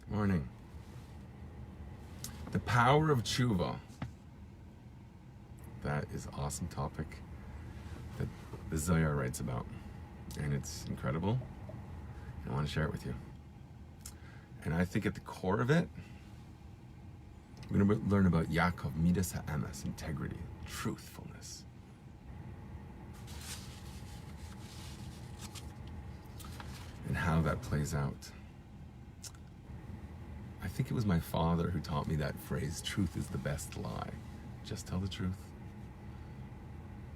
Morning. The power of SHUVA. That is an awesome topic that the Zohar writes about. And it's incredible. I want to share it with you. And I think at the core of it, we're going to learn about Yaakov, Midas HaEmes, integrity, truthfulness. And how that plays out. I think it was my father who taught me that phrase, truth is the best lie. Just tell the truth.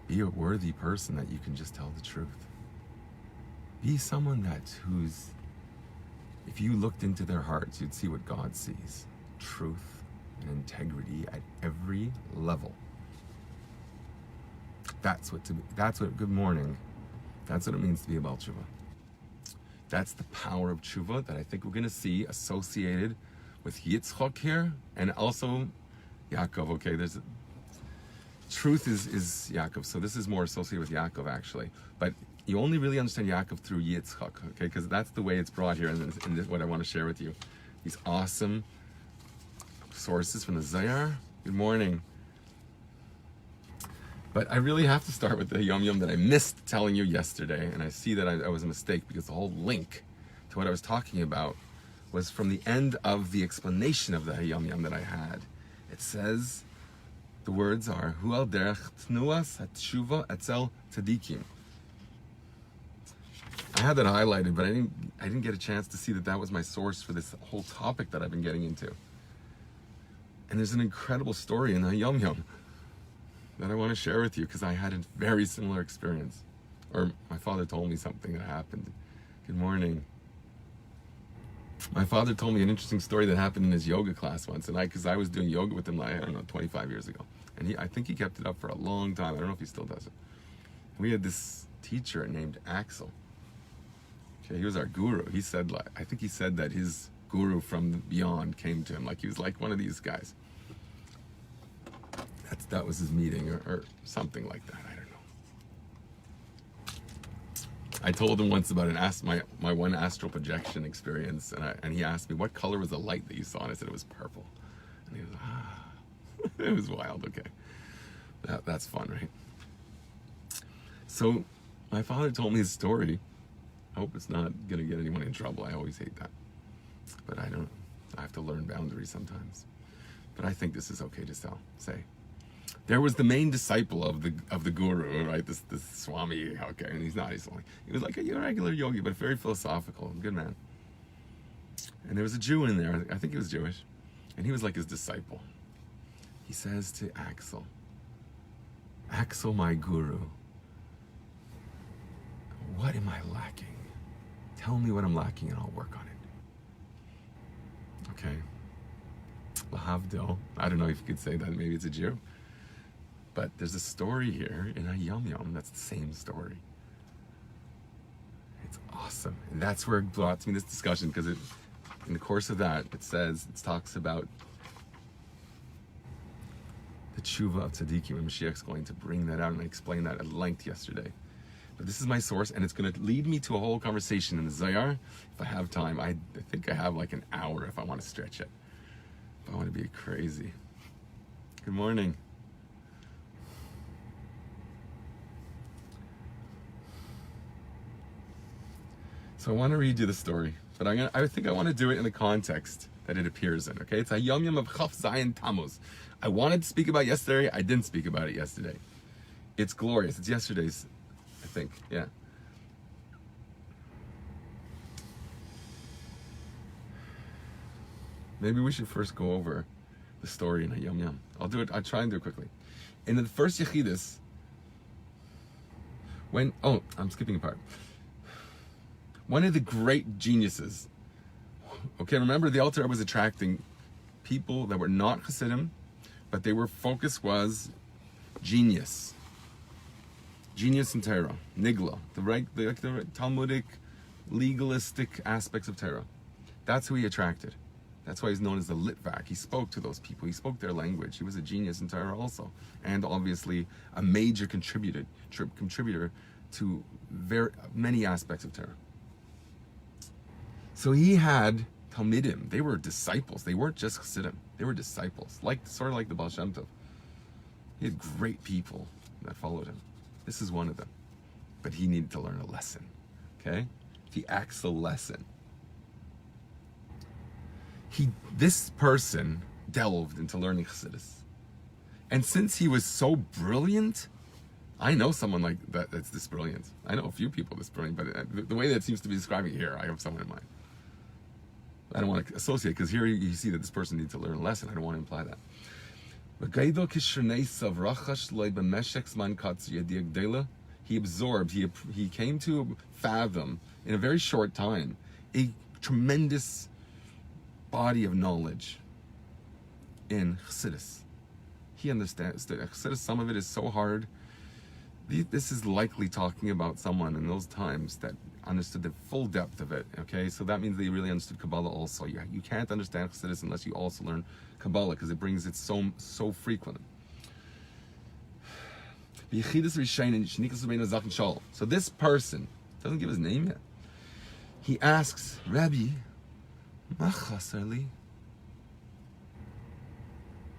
Be a worthy person that you can just tell the truth. Be someone who's, if you looked into their hearts, you'd see what God sees. Truth and integrity at every level. Good morning. That's what it means to be a Baal Tshuva. That's the power of tshuva that I think we're going to see associated with Yitzchak here, and also Yaakov. Okay, truth is Yaakov, so this is more associated with Yaakov actually. But you only really understand Yaakov through Yitzchak, okay? Because that's the way it's brought here, and what I want to share with you. These awesome sources from the Zohar. Good morning. But I really have to start with the Yom Yom that I missed telling you yesterday, and I see that I was a mistake because the whole link to what I was talking about was from the end of the explanation of the Yom Yom that I had. It says, the words are, Hu al derech tnuas hatshuva etzel tzadikim. I had that highlighted, but I didn't get a chance to see that was my source for this whole topic that I've been getting into. And there's an incredible story in the Yom Yom that I want to share with you because I had a very similar experience. Or my father told me something that happened. Good morning. My father told me an interesting story that happened in his yoga class once, and because I was doing yoga with him, 25 years ago. And I think he kept it up for a long time. I don't know if he still does it. We had this teacher named Axel. Okay, he was our guru. I think he said that his guru from beyond came to him. Like he was like one of these guys. That was his meeting or something like that. I don't know. I told him once about my one astral projection experience, and he asked me, what color was the light that you saw? And I said it was purple. And he was, it was wild. Okay, that's fun, right? So my father told me his story. I hope it's not gonna get anyone in trouble. I always hate that, but I have to learn boundaries sometimes. But I think this is okay to say. There was the main disciple of the guru, right? This Swami, okay, and he's only. He was like a regular yogi, but very philosophical, good man. And there was a Jew in there. I think he was Jewish, and he was like his disciple. He says to Axel, my guru, what am I lacking? Tell me what I'm lacking, and I'll work on it. Okay. Lahavdil. I don't know if you could say that. Maybe it's a Jew. But there's a story here in a Yom Yom that's the same story. It's awesome. And that's where it brought to me this discussion, because in the course of that, it talks about the tshuva of tzaddikim, and Mashiach's going to bring that out, and I explained that at length yesterday. But this is my source, and it's going to lead me to a whole conversation in the Zohar. If I have time, I think I have like an hour if I want to stretch it. If I want to be crazy. Good morning. So I want to read you the story, but I think I want to do it in the context that it appears in, okay? It's a Yom Yom of Chaf Zayin Tammuz. I wanted to speak about yesterday, I didn't speak about it yesterday. It's glorious, it's yesterday's, I think, yeah. Maybe we should first go over the story in a Yom Yom. I'll try and do it quickly. In the first Yechidus, I'm skipping a part. One of the great geniuses, okay, remember the Alter was attracting people that were not Hasidim, but their focus was genius. Genius in Torah, Nigla, the Talmudic, legalistic aspects of Torah. That's who he attracted. That's why he's known as the Litvak. He spoke to those people. He spoke their language. He was a genius in Torah also, and obviously a major contributor to very many aspects of Torah. So he had Talmidim. They were disciples. They weren't just Chassidim. They were disciples, sort of like the Baal Shem Tov. He had great people that followed him. This is one of them. But he needed to learn a lesson. Okay? He acts a lesson. This person delved into learning Chassidus. And since he was so brilliant, I know someone like that that's this brilliant. I know a few people this brilliant, but the way that it seems to be describing here, I have someone in mind. I don't want to associate, because here you see that this person needs to learn a lesson. I don't want to imply that. He absorbed, he came to fathom in a very short time a tremendous body of knowledge in Chassidus. He understands that Chassidus, some of it is so hard. This is likely talking about someone in those times that understood the full depth of it, okay? So that means they really understood Kabbalah also. You can't understand Chassidus unless you also learn Kabbalah, because it brings it so frequent. So this person, doesn't give his name yet, he asks, Rabbi, ma chasar li?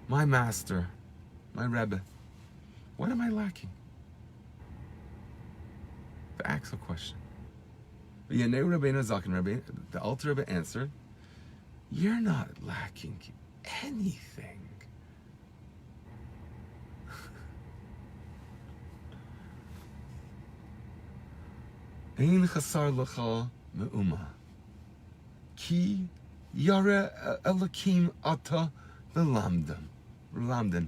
My master, my Rebbe, what am I lacking? The actual question. The Alter Rebbe answered, you're not lacking anything. Ein chasar lecha me'uma, ki yare elakim ata v'lamdan.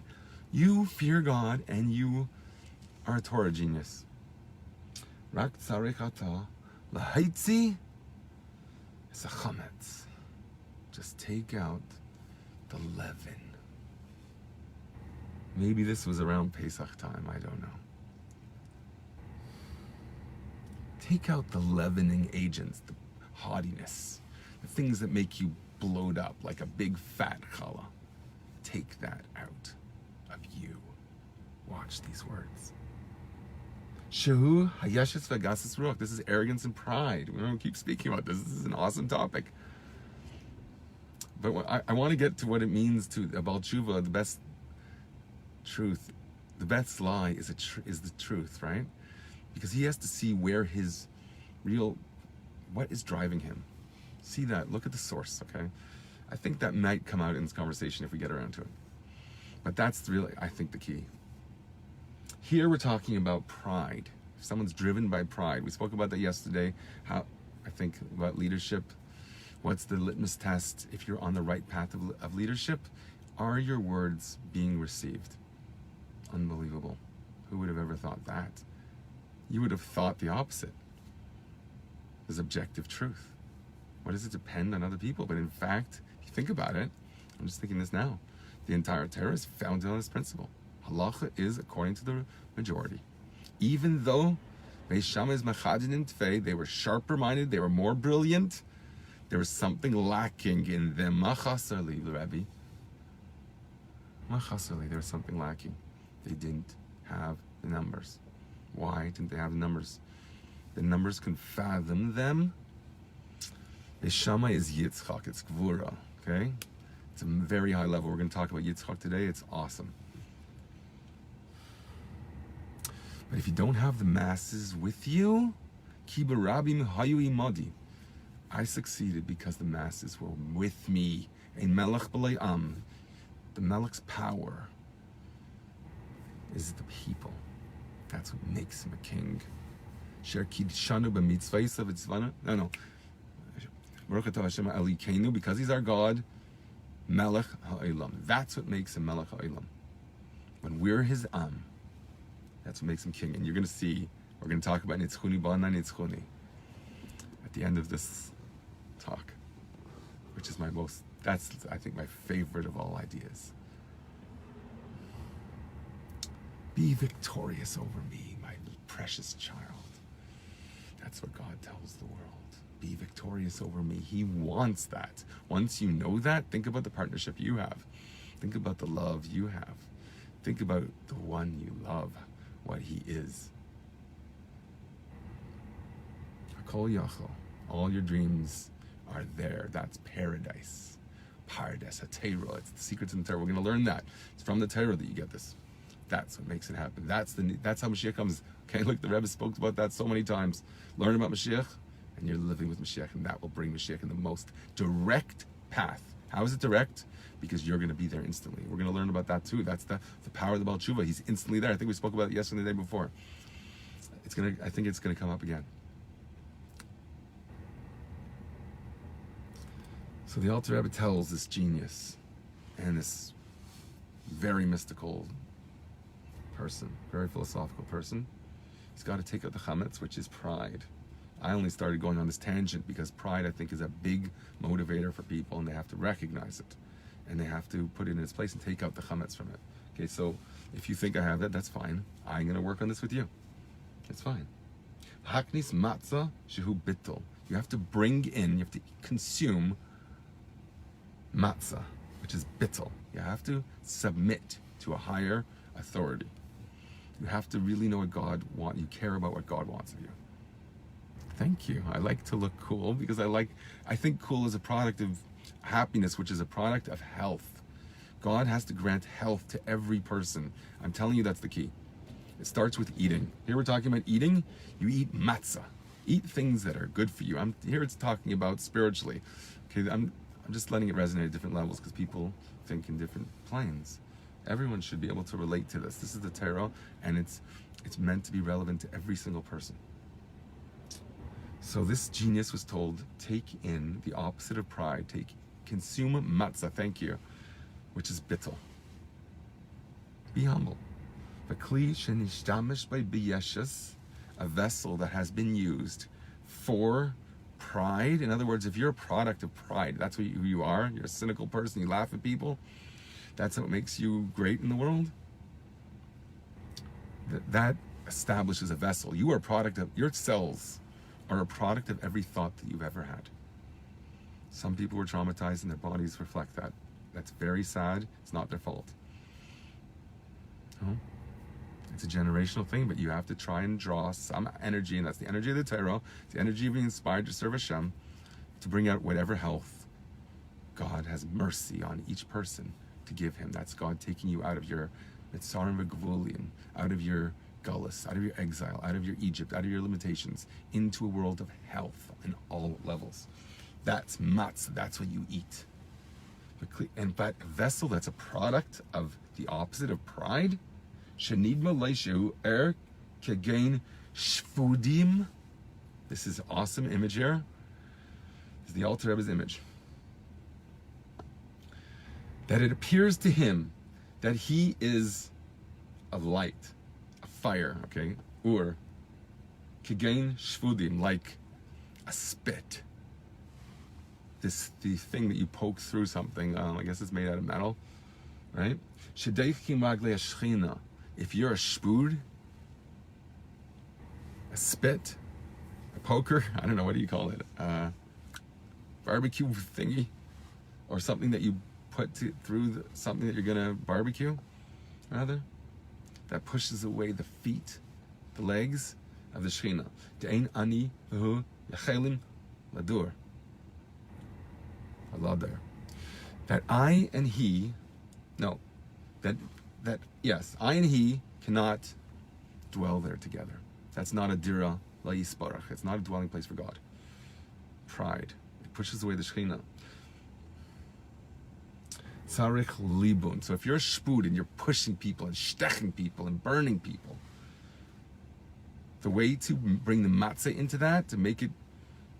You fear God and you are a Torah genius. Rak tzarech ata lahaitzi es chametz. Just take out the leaven. Maybe this was around Pesach time, I don't know. Take out the leavening agents, the haughtiness, the things that make you bloat up like a big fat challah. Take that out of you. Watch these words. Shehu hayeshes v'gasis ruach. This is arrogance and pride. We don't keep speaking about this. This is an awesome topic. But I want to get to what it means about SHUVA. The best truth, the best lie is the truth, right? Because he has to see where his what is driving him. See that, look at the source, okay? I think that might come out in this conversation if we get around to it. But that's really, I think, the key. Here we're talking about pride. If someone's driven by pride, we spoke about that yesterday, how, I think, about leadership. What's the litmus test if you're on the right path of leadership? Are your words being received? Unbelievable. Who would have ever thought that? You would have thought the opposite. There's objective truth. What does it depend on other people? But in fact, if you think about it, I'm just thinking this now, the entire Torah is founded on this principle. Halacha is according to the majority. Even though Beis Shammai is machadin in Tfei, they were sharper minded, they were more brilliant, there was something lacking in them. Ma chasar li, Rabbi? Ma chasar li, there was something lacking. They didn't have the numbers. Why didn't they have the numbers? The numbers can fathom them. Beis Shammai is Yitzchak, it's Gvura, okay? It's a very high level. We're going to talk about Yitzchak today. It's awesome. But if you don't have the masses with you, Ki barabim hayu imadi. I succeeded because the masses were with me. Ein melech b'lei am. The melech's power is the people. That's what makes him a king. Sher kidshanu b'mitzvaysav etzvanu. No. Baruch atah Hashem Elokeinu, because he's our God. Melech ha'olam. That's what makes him Melech ha'olam. When we're his am, that's what makes him king. And you're going to see, we're going to talk about Nitzchuni ba'ana Nitzchuni at the end of this talk, which is that's, I think, my favorite of all ideas. Be victorious over me, my precious child. That's what God tells the world. Be victorious over me. He wants that. Once you know that, think about the partnership you have. Think about the love you have. Think about the one you love, what he is. Hakol Yachol, all your dreams are there. That's paradise. Paradise, a Torah. It's the secrets in the Torah. We're going to learn that. It's from the Torah that you get this. That's what makes it happen. That's how Mashiach comes. Okay, look, the Rebbe spoke about that so many times. Learn about Mashiach, and you're living with Mashiach, and that will bring Mashiach in the most direct path. How is it direct? Because you're going to be there instantly. We're going to learn about that too. That's the power of the Baal Tshuva. He's instantly there. I think we spoke about it yesterday and the day before. I think it's going to come up again. So the Alter Rebbe tells this genius and this very mystical person, very philosophical person, he's got to take out the chametz, which is pride. I only started going on this tangent because pride, I think, is a big motivator for people, and they have to recognize it, and they have to put it in its place and take out the chametz from it. Okay, so if you think I have that, that's fine. I'm going to work on this with you. It's fine. Haknis matzah shehu bittul. You have to bring in, you have to consume matzah, which is bittul. You have to submit to a higher authority. You have to really know what God wants. You care about what God wants of you. Thank you. I like to look cool because I think cool is a product of happiness, which is a product of health. God has to grant health to every person. I'm telling you, that's the key. It starts with eating. Here we're talking about eating. You eat matzah. Eat things that are good for you. Here it's talking about spiritually. Okay, I'm just letting it resonate at different levels because people think in different planes. Everyone should be able to relate to this. This is the Torah, and it's meant to be relevant to every single person. So this genius was told, take in the opposite of pride. Consume matzah, thank you, which is bittul. Be humble. A vessel that has been used for pride. In other words, if you're a product of pride, that's who you are. You're a cynical person. You laugh at people. That's what makes you great in the world. That establishes a vessel. You are a product of, your cells are a product of every thought that you've ever had. Some people were traumatized and their bodies reflect that. That's very sad. It's not their fault. No? It's a generational thing, but you have to try and draw some energy, and that's the energy of the Torah, the energy of being inspired to serve Hashem, to bring out whatever health. God has mercy on each person to give him. That's God taking you out of your Mitzarim v'Gevulim, out of your gullus, out of your exile, out of your Egypt, out of your limitations, into a world of health in all levels. That's matzah, that's what you eat. But a vessel that's a product of the opposite of pride, Shenidma leishu kegain shvudim. This is awesome image here. This is the Alter Rebbe's image. That it appears to him that he is a light, a fire, okay? Or kegain shvudim, like a spit. The thing that you poke through something, I guess it's made out of metal, right? Shedeichim maglei hashchina. If you're a shpud, a spit, a poker, I don't know, what do you call it? Barbecue thingy, or something that you put through something that you're gonna barbecue, rather, that pushes away the feet, the legs of the Shechina. De'ein ani v'hu yachelim ladur. Ladar. That I and he, no, that yes, I and he cannot dwell there together. That's not a dira la'isparach. It's not a dwelling place for God. Pride. It pushes away the Shechina. Tzarich libun. So if you're a shpud and you're pushing people and steching people and burning people, the way to bring the matzah into that, to make it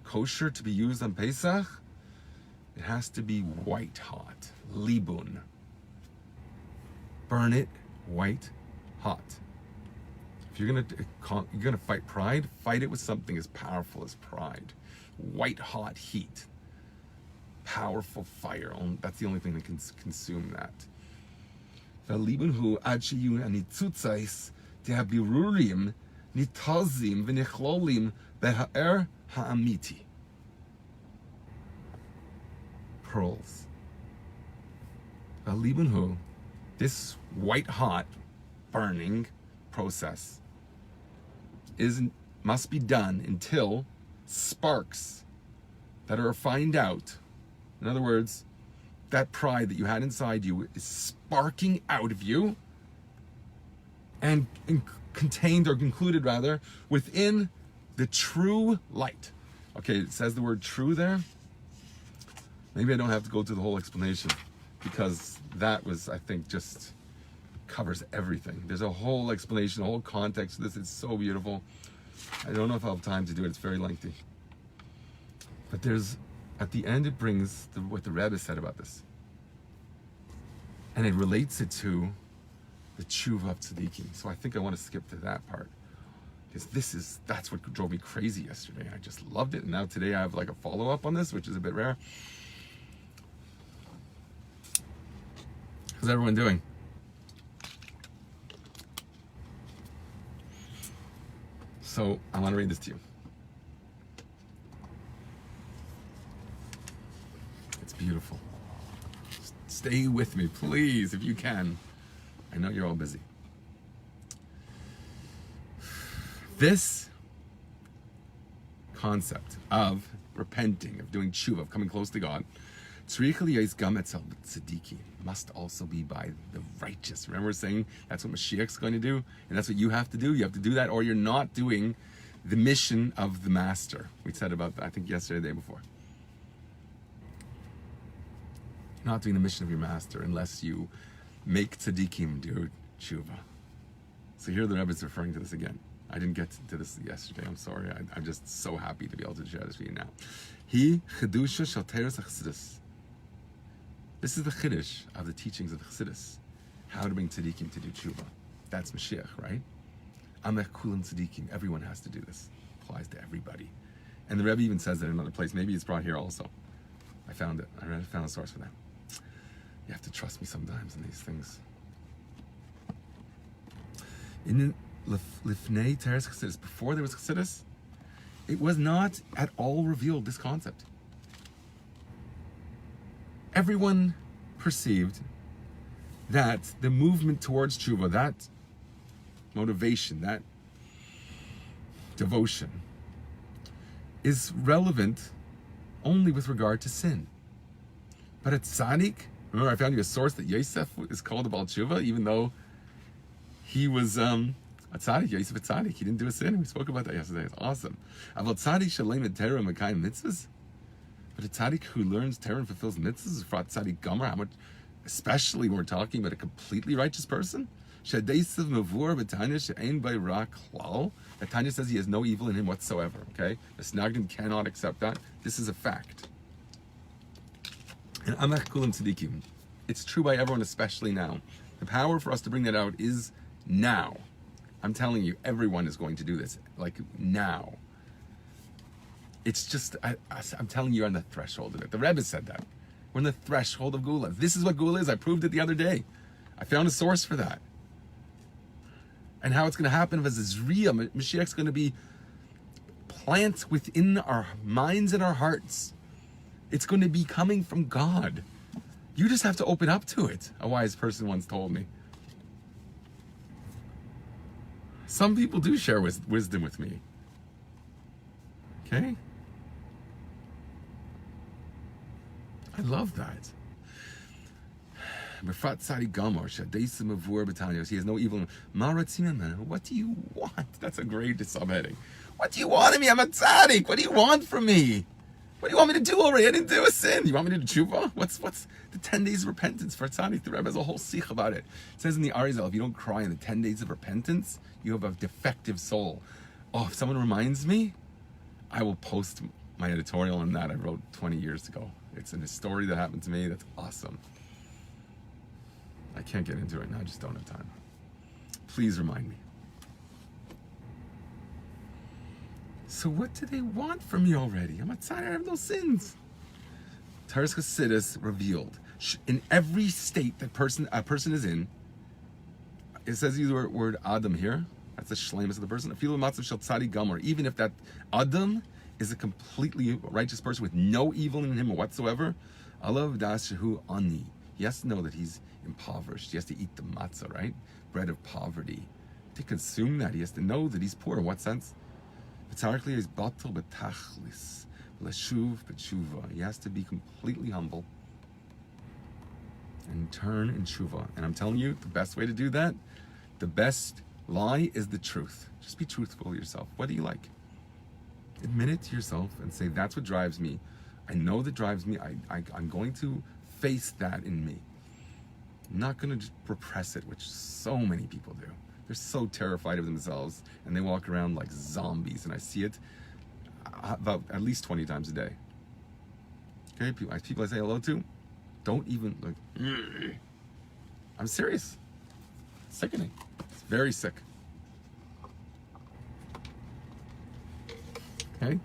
kosher to be used on Pesach, it has to be white hot. Libun. Burn it white hot. If you're gonna fight pride, fight it with something as powerful as pride. White hot heat. Powerful fire. That's the only thing that can consume that. V'libun hu ad sheyu anitzutzais tehabirurim nitazim v'nechlolim beha'er ha'amiti. Pearls. V'libun hu, this white hot burning process must be done until sparks that are refined out. In other words, that pride that you had inside you is sparking out of you and contained, or included rather, within the true light. Okay, it says the word true there. Maybe I don't have to go through the whole explanation, because that was, I think, just covers everything. There's a whole explanation, a whole context to this. It's so beautiful. I don't know if I'll have time to do it. It's very lengthy. But there's, at the end, it brings what the Rebbe said about this. And it relates it to the SHUVA of tzaddikim. So I think I want to skip to that part, because that's what drove me crazy yesterday. I just loved it. And now today I have like a follow-up on this, which is a bit rare. How's everyone doing? So I want to read this to you. It's beautiful. Stay with me, please, if you can. I know you're all busy. This concept of repenting, of doing tshuva, of coming close to God, must also be by the righteous. Remember saying that's what Mashiach's going to do, and that's what you have to do. You have to do that, or you're not doing the mission of the master. We said about that, I think yesterday, the day before. You're not doing the mission of your master unless you make tzaddikim do tshuva. So here the Rebbe is referring to this again. I didn't get to this yesterday. I'm sorry. I'm just so happy to be able to share this with you now. He chedusha shel teres hachsidus. This is the chiddush of the teachings of the Chassidus, how to bring tzaddikim to do tshuva. That's Mashiach, right? Amech kulam tzaddikim. Everyone has to do this. Applies to everybody. And the Rebbe even says that in another place. Maybe it's brought here also. I found it. I found a source for that. You have to trust me sometimes in these things. In Lifnei Teres Chassidus, before there was Chassidus, it was not at all revealed, this concept. Everyone perceived that the movement towards tshuva, that motivation, that devotion, is relevant only with regard to sin. But at tzaddik, remember I found you a source that Yosef is called a Baal Tshuva, even though he was a tzaddik, Yosef a tzaddik. He didn't do a sin. We spoke about that yesterday. It's awesome. Aval tzaddik shalem et Torah mekayim mitzvahs. But a tzaddik who learns Torah and fulfills mitzvahs is for a tzaddik gomer. How much, especially when we're talking about a completely righteous person. Shadeisav mavur b'tanya she'ein by ra klal. That Tanya says he has no evil in him whatsoever. Okay, the Snagdim cannot accept that. This is a fact. And amach kulam tzaddikim. It's true by everyone, especially now. The power for us to bring that out is now. I'm telling you, everyone is going to do this. Like now. It's just, I'm telling you, you're on the threshold of it. The Rebbe said that. We're on the threshold of Gula. This is what Gula is. I proved it the other day. I found a source for that. And how it's going to happen is real. Mashiach's going to be plant within our minds and our hearts. It's going to be coming from God. You just have to open up to it, a wise person once told me. Some people do share wisdom with me. Okay? I love that. He has no evil. What do you want? That's a great subheading. What do you want of me? I'm a tzaddik. What do you want from me? What do you want me to do already? I didn't do a sin. You want me to do tshuva? What's the 10 days of repentance for a tzaddik? The Rebbe has a whole sikh about it. It says in the Arizal, if you don't cry in the 10 days of repentance, you have a defective soul. Oh, if someone reminds me, I will post my editorial on that I wrote 20 years ago. It's a story that happened to me that's awesome. I can't get into it now, I just don't have time. Please remind me. So what do they want from me already? I'm a tzaddik, I have no sins. Teres Chassidus revealed. In every state that a person is in, it says the word Adam here. That's the shlemus of the person. Even if that Adam is a completely righteous person with no evil in him whatsoever, Alav das shehu ani. He has to know that he's impoverished. He has to eat the matzah, right? Bread of poverty. To consume that, he has to know that he's poor. In what sense? L'shuv b'tshuva. He has to be completely humble and turn in tshuva. And I'm telling you, the best way to do that, the best lie is the truth. Just be truthful to yourself. What do you like? Admit it to yourself and say, that's what drives me. I know that drives me. I'm going to face that in me. I'm not going to just repress it, which so many people do. They're so terrified of themselves, and they walk around like zombies, and I see it about at least 20 times a day. Okay, people I say hello to, don't even like, I'm serious. It's sickening. It's very sick. Okay?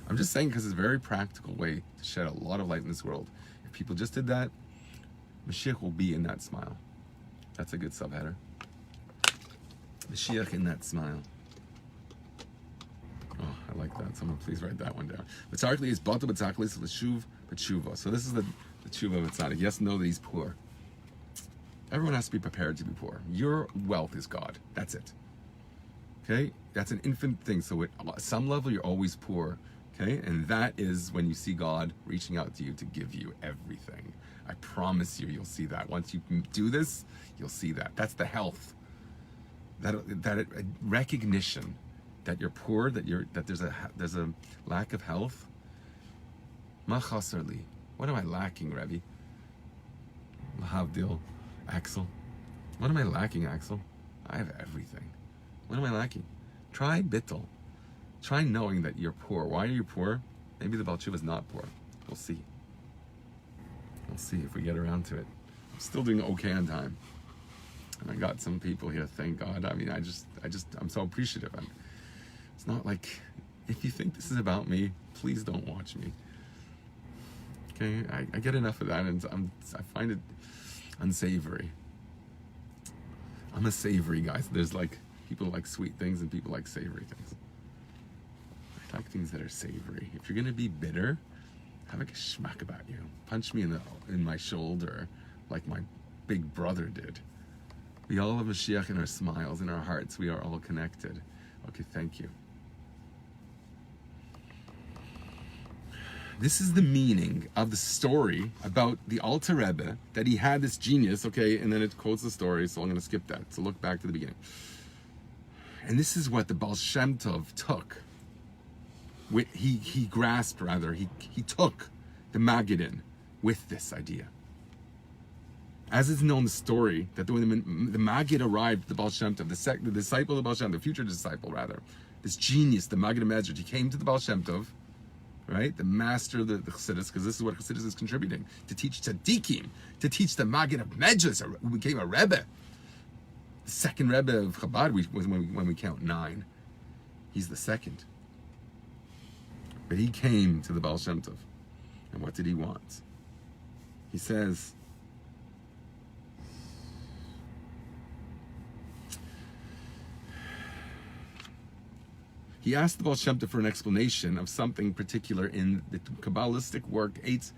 I'm just saying because it's a very practical way to shed a lot of light in this world. If people just did that, Mashiach will be in that smile. That's a good subheader. Mashiach in that smile. Oh, I like that. Someone please write that one down. B'tzarkli is bata b'tzarkli is l'shuv b'tshuva. So this is the tshuva of tzaddik. Yes, know that he's poor. Everyone has to be prepared to be poor. Your wealth is God. That's it. Okay? That's an infinite thing. So at some level, you're always poor. Okay? And that is when you see God reaching out to you to give you everything. I promise you, you'll see that. Once you do this, you'll see that. That's the health. That recognition that you're poor, that there's a lack of health. Ma chasarli. What am I lacking, Rebbe? Lahavdil, Axel. What am I lacking, Axel? I have everything. What am I lacking? Try bittul. Try knowing that you're poor. Why are you poor? Maybe the Baal Tshuva is not poor. We'll see. We'll see if we get around to it. I'm still doing okay on time. And I got some people here, thank God. I mean, I'm so appreciative. It's not like, if you think this is about me, please don't watch me. Okay, I get enough of that, and I find it unsavory. I'm a savory guy. So there's like, people like sweet things and people like savory things. I like things that are savory. If you're gonna be bitter, have a geschmack about you. Punch me in my shoulder like my big brother did. We all have Mashiach in our smiles, in our hearts. We are all connected. Okay, thank you. This is the meaning of the story about the Alter Rebbe, that he had this genius, okay, and then it quotes the story, so I'm going to skip that. So look back to the beginning. And this is what the Baal Shem Tov took. He grasped, rather, he took the Magiddin with this idea. As is known the story, that when the Maggid arrived, the Baal Shem Tov, the disciple of the Baal Shem Tov, the future disciple rather, this genius, the Maggid Medrash, he came to the Baal Shem Tov, right? The master of the Chassidus, because this is what Chassidus is contributing, to teach tzaddikim, to teach the Maggid of Medrash, who became a Rebbe. The second Rebbe of Chabad, when we count 9. He's the second. But he came to the Baal Shem Tov. And what did he want? He says, he asked the Baal Shem Tov for an explanation of something particular in the Kabbalistic work Eitz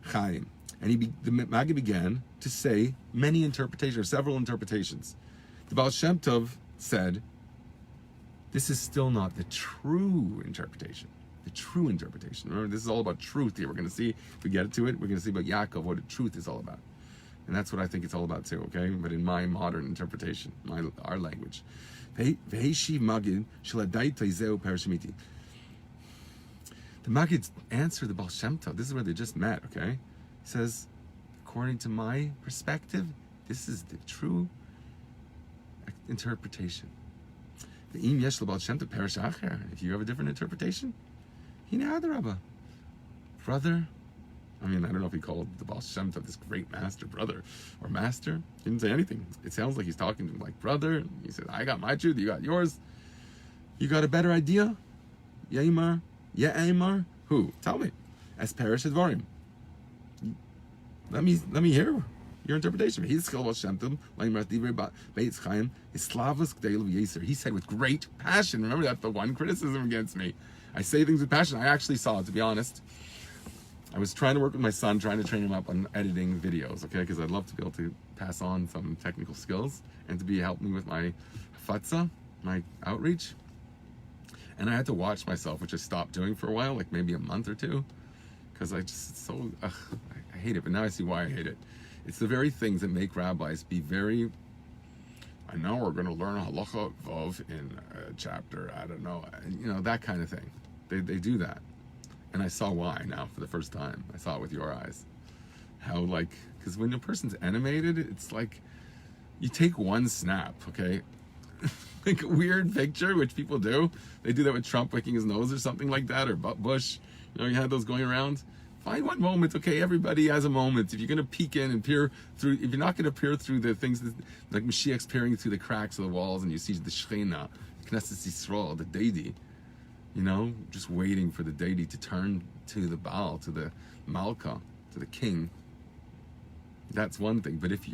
Chaim. And the Maggid began to say many interpretations, or several interpretations. The Baal Shem Tov said, this is still not the true interpretation. The true interpretation. Remember, this is all about truth here. We're going to see, if we get to it, we're going to see about Yaakov, what the truth is all about. And that's what I think it's all about too, okay? But in my modern interpretation, our language. The Maggid answered the Baal Shem Tov. This is where they just met, okay? He says, according to my perspective, this is the true interpretation. If you have a different interpretation, brother, I mean, I don't know if he called the Baal Shem Tov this great master, brother, or master. He didn't say anything. It sounds like he's talking to him like brother. He said, I got my truth, you got yours. You got a better idea? Yeimar? Ye'emar? Who? Tell me. As Perish Advarim. Let me hear your interpretation. He said with great passion. Remember, that's the one criticism against me. I say things with passion. I actually saw it, to be honest. I was trying to work with my son, trying to train him up on editing videos, okay? Because I'd love to be able to pass on some technical skills and to help me with my fatza, my outreach. And I had to watch myself, which I stopped doing for a while, like maybe a month or two, because I hate it. But now I see why I hate it. It's the very things that make rabbis be very, I know we're going to learn halacha vav in a chapter, I don't know, that kind of thing. They do that. And I saw why now for the first time. I saw it with your eyes. How, like, because when a person's animated, it's like, you take one snap, okay? Like a weird picture, which people do. They do that with Trump picking his nose or something like that, or Bush. You had those going around. Find one moment, okay? Everybody has a moment. If you're going to peek in and peer through, if you're not going to peer through the things like Mashiach's peering through the cracks of the walls, and you see the Shechina, Knesset Yisrael, the deity, just waiting for the deity to turn to the Baal, to the Malka, to the king. That's one thing. But if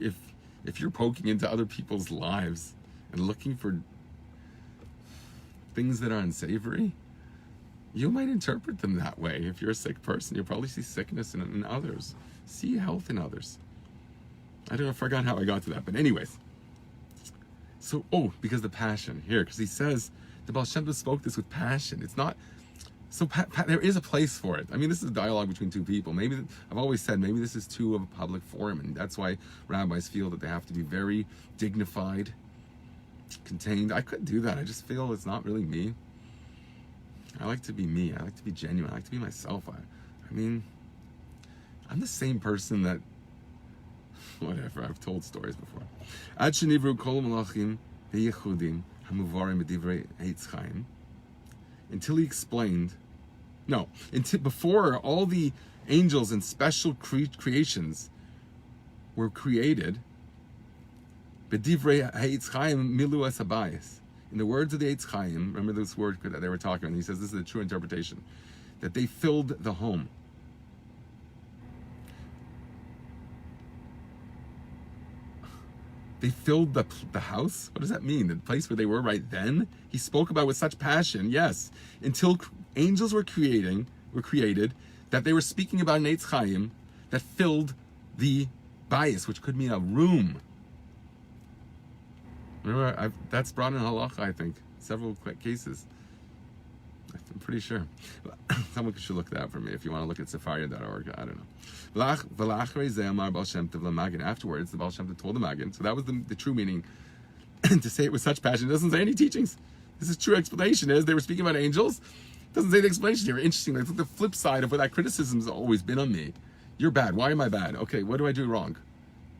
you're poking into other people's lives and looking for things that are unsavory, you might interpret them that way. If you're a sick person, you'll probably see sickness in others. See health in others. I forgot how I got to that. But anyways. So, because the passion here. Because he says, the Baal Shem Tov spoke this with passion. It's not... So there is a place for it. I mean, this is a dialogue between two people. Maybe, I've always said, maybe this is too of a public forum. And that's why rabbis feel that they have to be very dignified, contained. I couldn't do that. I just feel it's not really me. I like to be me. I like to be genuine. I like to be myself. I mean, I'm the same person that, whatever, I've told stories before. Ad shenivru kol malachim heyechudim hamuvarim b'divrei Eitz Chaim. Until he explained, before all the angels and special creations were created, b'divrei Eitz Chaim milu es habayis. In the words of the Eitz Chaim, remember this word that they were talking about, he says this is the true interpretation, that they filled the home. They filled the house? What does that mean? The place where they were right then? He spoke about with such passion, yes, until angels were created, that they were speaking about an Eitz Chaim that filled the bayis, which could mean a room. Remember, that's brought in halacha, I think, several cases. I'm pretty sure. Someone should look that up for me if you want to look at Sefaria.org. I don't know. Afterwards, the Baal Shem Tov told the Magen. So that was the true meaning. To say it with such passion, it doesn't say any teachings. This is true explanation. Is they were speaking about angels. It doesn't say the explanation here. Interesting. That's the flip side of what that criticism has always been on me. You're bad. Why am I bad? Okay, what do I do wrong?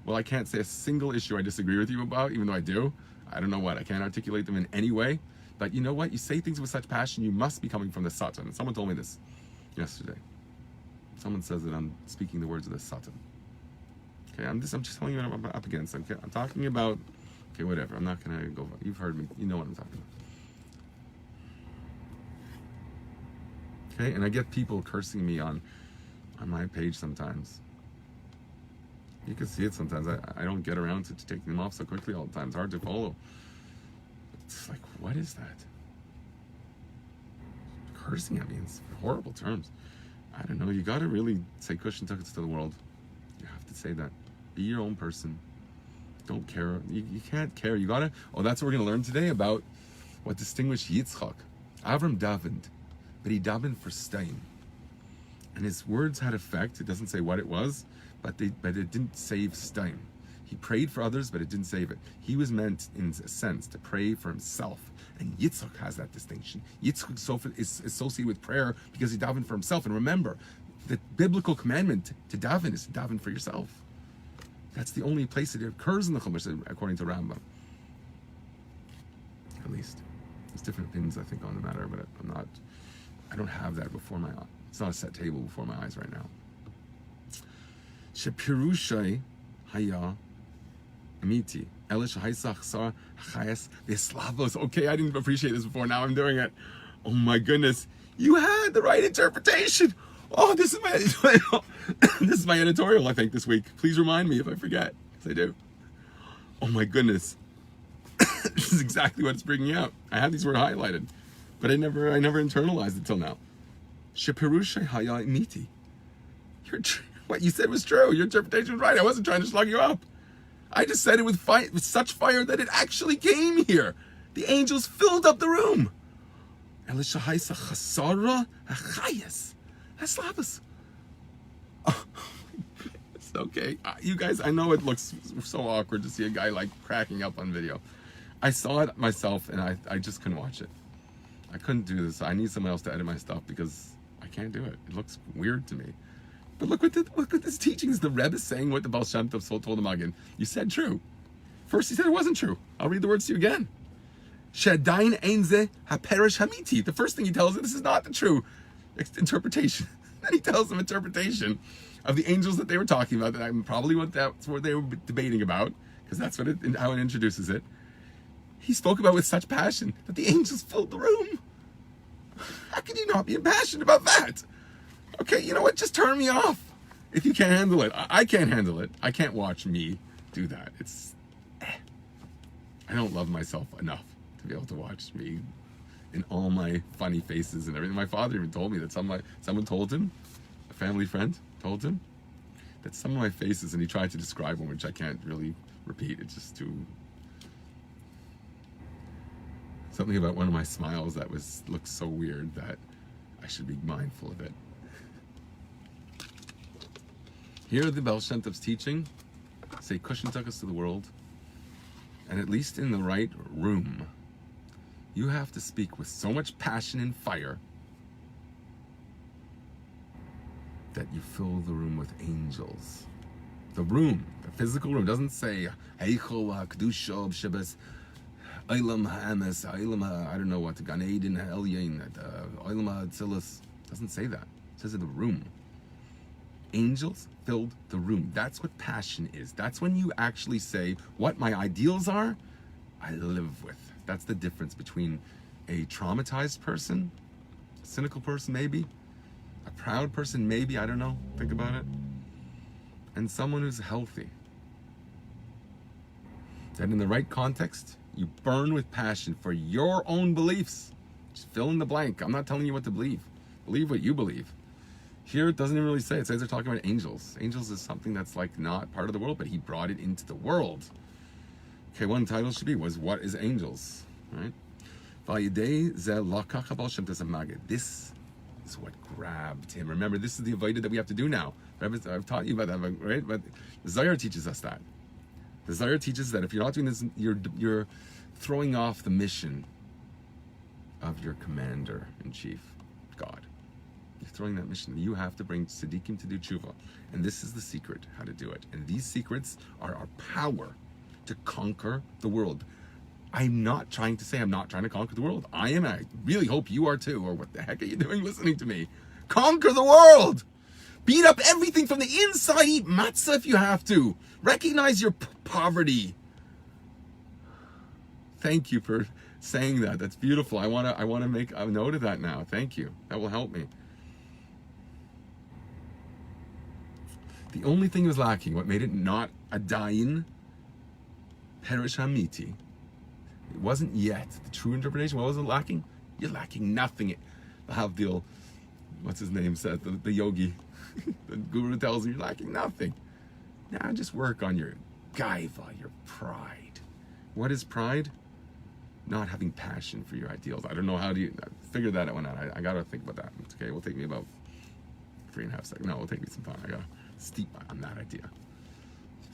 Well, I can't say a single issue I disagree with you about, even though I do. I don't know what. I can't articulate them in any way. But you know what? You say things with such passion, you must be coming from the Satan. And someone told me this yesterday. Someone says that I'm speaking the words of the Satan. Okay, I'm just telling you what I'm up against. I'm talking about, okay, whatever. I'm not going to go, you've heard me. You know what I'm talking about. Okay, and I get people cursing me on my page sometimes. You can see it sometimes. I don't get around to taking them off so quickly all the time. It's hard to follow. It's like, what is that? Cursing at me in horrible terms. I don't know. You got to really say cushion tickets to the world. You have to say that. Be your own person. Don't care. You can't care. You got to... that's what we're going to learn today about what distinguished Yitzchak. Avram davened, but he davened for staying. And his words had effect. It doesn't say what it was, but it didn't save staying. He prayed for others, but it didn't save it. He was meant, in a sense, to pray for himself. And Yitzchak has that distinction. Yitzchak is associated with prayer because he davened for himself. And remember, the biblical commandment to daven is to daven for yourself. That's the only place it occurs in the Chumash, according to Rambam. At least. There's different opinions, I think, on the matter, but I don't have that before my eyes. It's not a set table before my eyes right now. Shepirushai haya amiti. Elish haisach sar chayes veslavos. Okay, I didn't appreciate this before. Now I'm doing it. Oh my goodness. You had the right interpretation. Oh, this is my editorial, I think, this week. Please remind me if I forget, because I do. Oh my goodness. This is exactly what it's bringing out. I had these words highlighted, but I never internalized it till now. Shepirushai haya amiti. What you said was true. Your interpretation was right. I wasn't trying to slug you up. I just said it with such fire that it actually came here. The angels filled up the room. Elishahaisa chasara hachayas. That's Shabbos. Oh, it's okay. You guys, I know it looks so awkward to see a guy like cracking up on video. I saw it myself and I just couldn't watch it. I couldn't do this. I need someone else to edit my stuff because I can't do it. It looks weird to me. But look what this teaching is. The Rebbe is saying what the Baal Shem Tov told the Maggid. You said true. First he said it wasn't true. I'll read the words to you again. Shedain einze haperish hamiti. The first thing he tells him, this is not the true interpretation. Then he tells them interpretation of the angels that they were talking about. That probably that's what they were debating about, because that's how it introduces it. He spoke about with such passion that the angels filled the room. How can you not be impassioned about that? Okay, you know what? Just turn me off if you can't handle it. I can't handle it. I can't watch me do that. I don't love myself enough to be able to watch me in all my funny faces and everything. My father even told me that someone told him, a family friend told him, that some of my faces, and he tried to describe one, which I can't really repeat. It's just too... Something about one of my smiles that looked so weird that I should be mindful of it. Here the Baal Shem Tov's teaching, say Cushion took us to the world, and at least in the right room, you have to speak with so much passion and fire that you fill the room with angels. The room, the physical room, doesn't say Heichol HaKedusha Shabbos Olam HaEmes, I don't know what, the Gan Eden HaElyon, Olam HaAtzilus. Doesn't say that. It says in the room. Angels filled the room. That's what passion is. That's when you actually say, what my ideals are, I live with. That's the difference between a traumatized person, a cynical person maybe, a proud person maybe, I don't know, think about it, and someone who's healthy. That in the right context, you burn with passion for your own beliefs. Just fill in the blank. I'm not telling you what to believe. Believe what you believe. Here it doesn't even really say. It says they're talking about angels. Angels is something that's like not part of the world, but he brought it into the world. Okay, one title should be, what is angels? Right? This is what grabbed him. Remember, this is the avodah that we have to do now. I've taught you about that, right? But the Zohar teaches us that. The Zohar teaches that if you're not doing this, you're throwing off the mission of your commander-in-chief, God. You're throwing that mission. You have to bring tzaddikim to do tshuva. And this is the secret, how to do it. And these secrets are our power to conquer the world. I'm not trying to say I'm not trying to conquer the world. I am. I really hope you are too. Or what the heck are you doing listening to me? Conquer the world! Beat up everything from the inside. Eat matzah if you have to. Recognize your poverty. Thank you for saying that. That's beautiful. I want to make a note of that now. Thank you. That will help me. The only thing was lacking, what made it not a dayin perish hamiti, it wasn't yet the true interpretation. What was it lacking? You're lacking nothing. The Havdil, what's his name, said, the yogi, the guru tells you, you're lacking nothing. Now just work on your gaiva, your pride. What is pride? Not having passion for your ideals. I don't know how do you figure that one out. I gotta think about that. It's okay. It will take me about 3.5 seconds. No, it will take me some time. I gotta steep on that idea.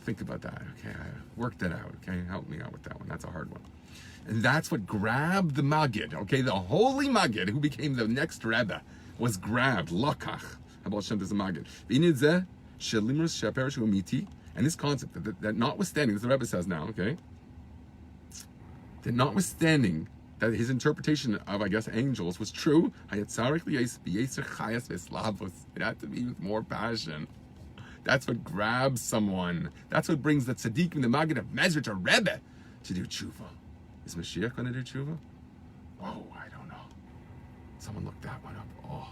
Think about that. Okay, work that out. Okay, help me out with that one. That's a hard one. And that's what grabbed the Maggid. Okay, the holy Maggid who became the next Rebbe was grabbed. Lakach. About Shem Tov Maggid. And this concept that notwithstanding, as the Rebbe says now, okay, that notwithstanding that his interpretation of, I guess, angels was true, it had to be with more passion. That's what grabs someone. That's what brings the tzaddikim, the Maggid of Mezrich, a Rebbe, to do tshuva. Is Mashiach going to do tshuva? Oh, I don't know. Someone looked that one up. Oh.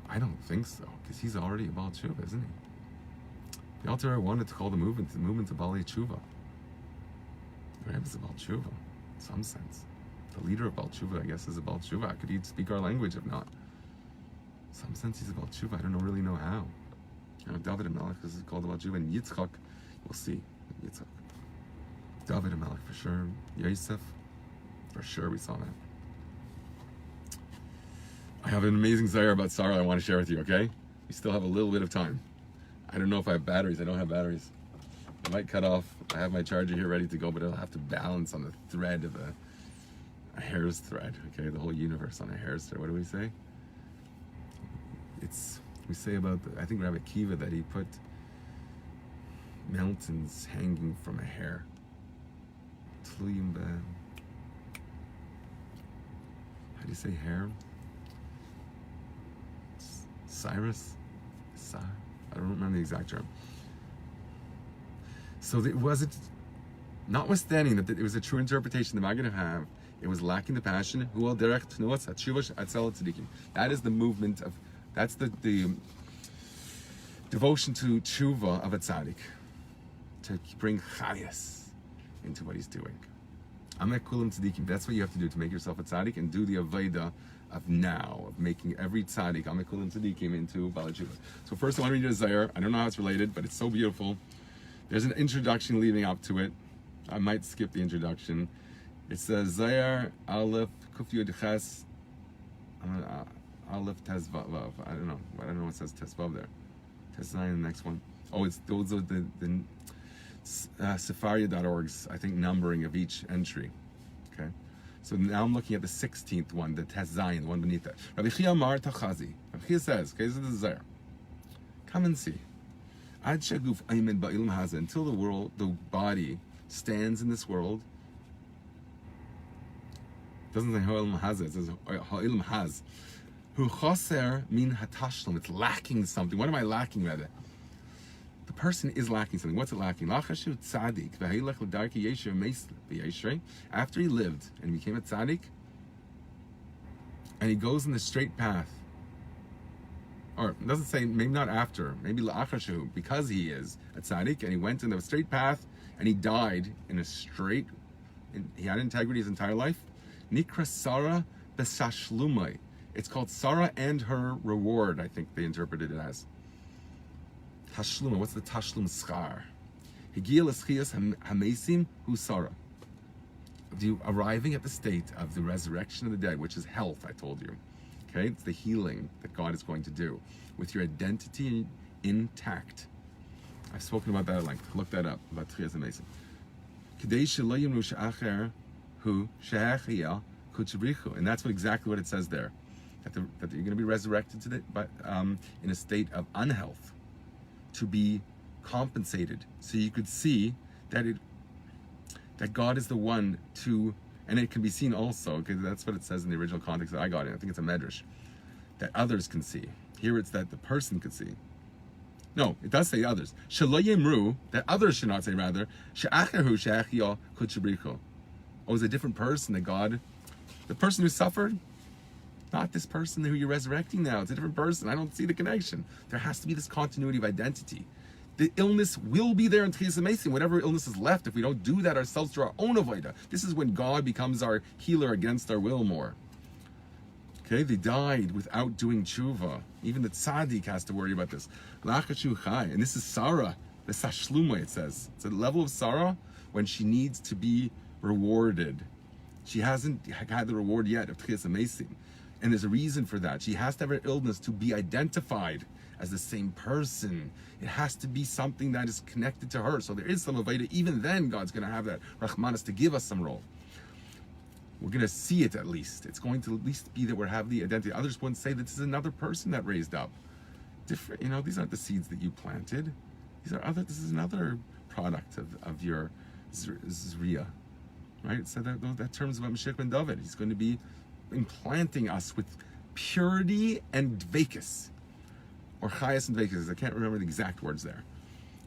I don't think so, because he's already about tshuva, isn't he? The Alter Rebbe wanted to call the movement of Baalei Tshuva. The Rebbe is about tshuva, in some sense. The leader of Baal Tshuva, I guess, is about tshuva. Could he speak our language if not? In some sense, he's about tshuva. I don't really know how. David HaMelech is called about tshuva, and Yitzchak, we'll see. Yitzchak. David HaMelech for sure. Yosef. For sure, we saw that. I have an amazing Zohar about Sarah I want to share with you, okay? We still have a little bit of time. I don't know if I have batteries. I don't have batteries. I might cut off. I have my charger here ready to go, but it'll have to balance on the thread of a hair's thread, okay? The whole universe on a hair's thread. What do we say? We say about, I think Rabbi Kiva, that he put mountains hanging from a hair. How do you say hair? Cyrus? I don't remember the exact term. So it wasn't, notwithstanding that it was a true interpretation the Maggid have, it was lacking the passion. That is the movement of, that's the devotion to tshuva of a tzaddik, to bring chayas into what he's doing. That's what you have to do to make yourself a tzaddik and do the avodah of now, of making every tzaddik, Amekulim tzaddikim, into Bala Tshuva. So first I want to read a Zohar. I don't know how it's related, but it's so beautiful. There's an introduction leading up to it. I might skip the introduction. It says Zohar Aleph Kuf Yud Ches Aleph Tes Vav. I don't know what says Tes Vav there. Tes Zayin, the next one. Oh, it's those are the Sefaria.org's, I think, numbering of each entry. Okay. So now I'm looking at the 16th one, the Tes Zayin, the one beneath that. Rabbi Chia Mar Tachazi. Rabbi Chia says, okay, this is the Zohar. Come and see. Ad Shaguf Ayman Ba'ilm Haza, until the body stands in this world. It doesn't say Ha'ilm Haza, it says Ha'ilm Haz. Hu Choser Min Hatashlim. It's lacking something. What am I lacking, rather? The person is lacking something. What's it lacking? After he lived and became a tzaddik, and he goes in the straight path, or it doesn't say, maybe not after, maybe la'achashu, because he is a tzaddik, and he went in the straight path, and he died in a straight, he had integrity his entire life. Nikra Sarah Besashlumai. It's called Sarah and her reward, I think they interpreted it as. Tashluma, what's the tashlum schar? Higia l'schias hamesim hu Sarah. Arriving at the state of the resurrection of the dead, which is health, I told you. Okay, it's the healing that God is going to do with your identity intact. I've spoken about that at length. Look that up about Tchias HaMesim. K'dei shelo yimru she'acher hu she'achia kutzrichu, and that's exactly what it says there. That you're going to be resurrected in a state of unhealth, to be compensated, so you could see that God is the one to, and it can be seen also, because that's what it says in the original context that I got in. I think it's a medrash, that others can see. Here it's that the person could see. No, it does say others. Shelo yemru, that others should not say, rather, she'achehu she'achia kutzrichu. Oh, it's a different person that God, the person who suffered, not this person who you're resurrecting now. It's a different person. I don't see the connection. There has to be this continuity of identity. The illness will be there in Tchias HaMesim. Whatever illness is left, if we don't do that ourselves through our own avodah, this is when God becomes our healer against our will more. Okay, they died without doing tshuva. Even the tzaddik has to worry about this. Lachashu chai, and this is Sarah, the sashluma, it says. It's a level of Sarah when she needs to be rewarded. She hasn't had the reward yet of Tchias HaMesim. And there's a reason for that. She has to have her illness to be identified as the same person. It has to be something that is connected to her. So there is some avodah. Even then, God's going to have that Rahmanas to give us some role. We're going to see it at least. It's going to at least be that we have the identity. Others wouldn't say that this is another person that raised up. Different, these aren't the seeds that you planted. This is another product of your Zriya. Right? So that terms about Mashiach ben David. He's going to be implanting us with purity and dveikus, or chayas and dveikus. I can't remember the exact words there,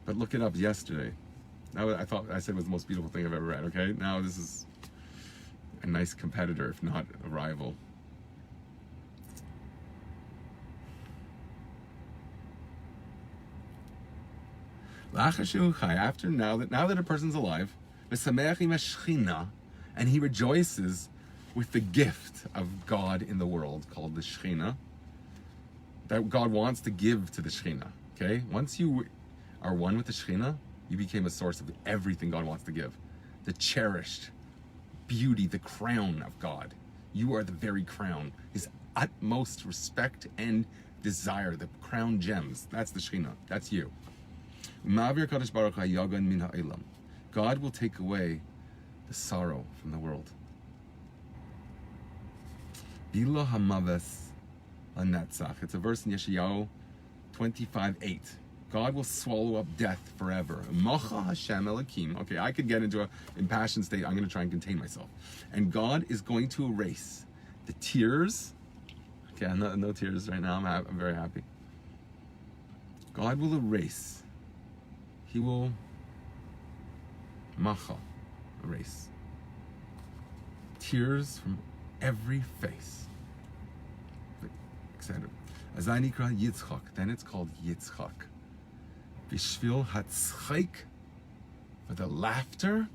but look it up yesterday. Now I thought I said it was the most beautiful thing I've ever read. Okay, now this is a nice competitor, if not a rival. After now that a person's alive, and he rejoices with the gift of God in the world called the Shechina, that God wants to give to the Shechina. Okay? Once you are one with the Shechina, you became a source of everything God wants to give. The cherished, beauty, the crown of God. You are the very crown, his utmost respect and desire, the crown gems. That's the Shekhinah. That's you. God will take away the sorrow from the world. Bila hamaves lanetzach. It's a verse in Yeshayahu 25:8. God will swallow up death forever. Macha Hashem Elokim. Okay, I could get into an impassioned state. I'm going to try and contain myself. And God is going to erase the tears. Okay, no tears right now. I'm very happy. God will erase. He will macha, erase tears from every face. Etc. Azanikra Yitzchak. Then it's called Yitzchak. Bishvil hatzchik, for the laughter.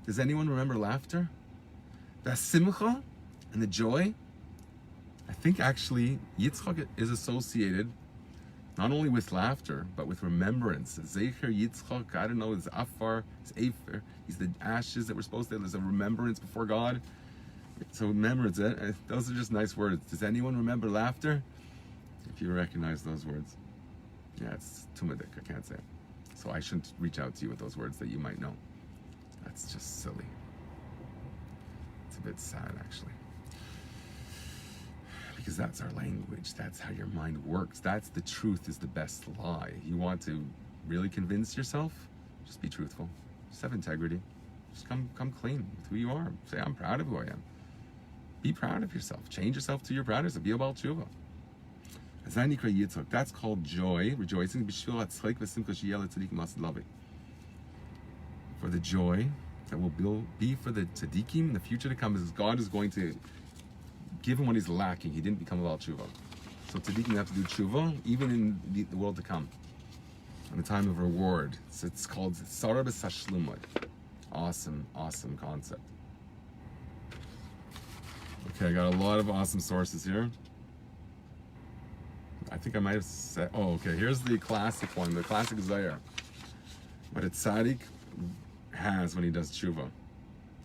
Does anyone remember laughter? The simcha and the joy. I think actually Yitzchak is associated not only with laughter, but with remembrance. Zecher Yitzchak, I don't know, it's Afar, it's Afer, he's the ashes that we're supposed to have. There's a remembrance before God. So remembrance, those are just nice words. Does anyone remember laughter? If you recognize those words. Yeah, it's tumadik, I can't say it. So I shouldn't reach out to you with those words that you might know. That's just silly. It's a bit sad, actually. Because that's our language. That's how your mind works. That's the truth is the best lie. You want to really convince yourself? Just be truthful. Just have integrity. Just come clean with who you are. Say, I'm proud of who I am. Be proud of yourself. Change yourself to your proudness. Be about SHUVA. That's called joy, rejoicing. For the joy that will be for the tzaddikim in the future to come, is God is going to give him what he's lacking. He didn't become about SHUVA. So tzaddikim have to do SHUVA even in the world to come, in the time of reward. So it's called Sarah B'Sashlumot. Awesome concept. Okay, I got a lot of awesome sources here. I think I might have said, oh, okay, here's the classic one, the classic Zayar. What a tzaddik has when he does tshuva.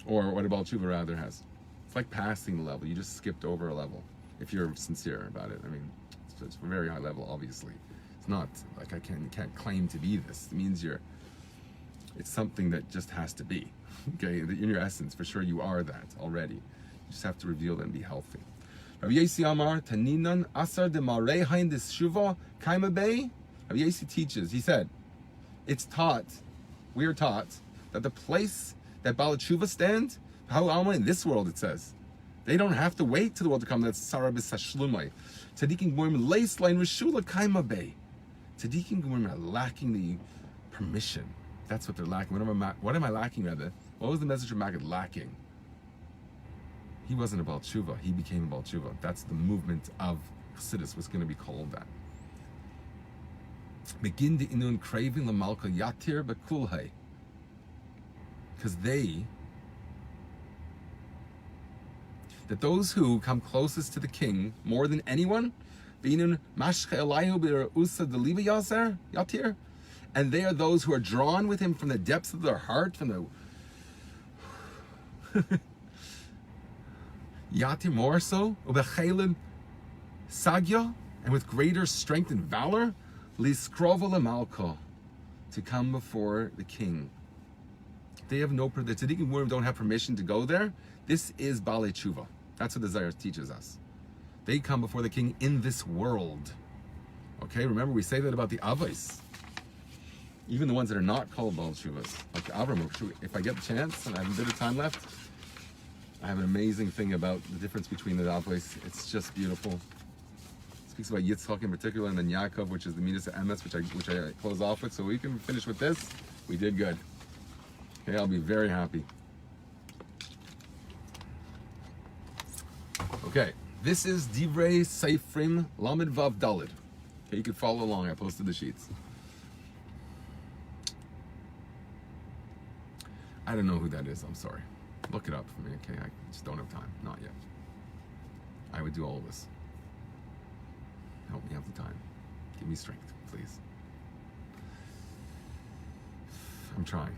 Or what about tshuva rather has. It's like passing the level. You just skipped over a level, if you're sincere about it. I mean, it's a very high level, obviously. It's not like I can't claim to be this. It means it's something that just has to be. Okay, in your essence, for sure you are that already. You just have to reveal it and be healthy. Rabbi Yossi Amar, Taninan Asar de Marehain this Shuva Kaima Bay. Rabbi Yossi teaches, he said, we are taught, that the place that Baal Tshuva stands, in this world it says, they don't have to wait to the world to come. That's Sarah B'Sashlumai. Tzadikim Gmurim Leis Lain Rishula Kaima Bay. Tzadikim Gmurim are lacking the permission. That's what they're lacking. What am I lacking rather? What was the message of Maggid lacking? He wasn't about tshuva. He became about tshuva. That's the movement of Chassidus, was going to be called that. Begin the inun craving la malka yatir bekulhay. Because that those who come closest to the king more than anyone, and they are those who are drawn with him from the depths of their heart, from the Yatir more so, ubechelim sagya, and with greater strength and valor, liskrova lemalko, to come before the king. They have the tzaddikim don't have permission to go there. This is Balei Tshuva. That's what the Zayar teaches us. They come before the king in this world. Okay, remember we say that about the Avos. Even the ones that are not called Balei Tshuvas. Like Avram, if I get the chance and I have a bit of time left, I have an amazing thing about the difference between the Avos. It's just beautiful. It speaks about Yitzchak in particular, and then Yaakov, which is the Midas of Emes, which I close off with. So we can finish with this. We did good. Okay, I'll be very happy. Okay, this is Divrei Seifrim Lamed Vav Dalid. Okay, you can follow along. I posted the sheets. I don't know who that is. I'm sorry. Look it up for me, okay? I just don't have time. Not yet. I would do all of this. Help me have the time. Give me strength, please. I'm trying.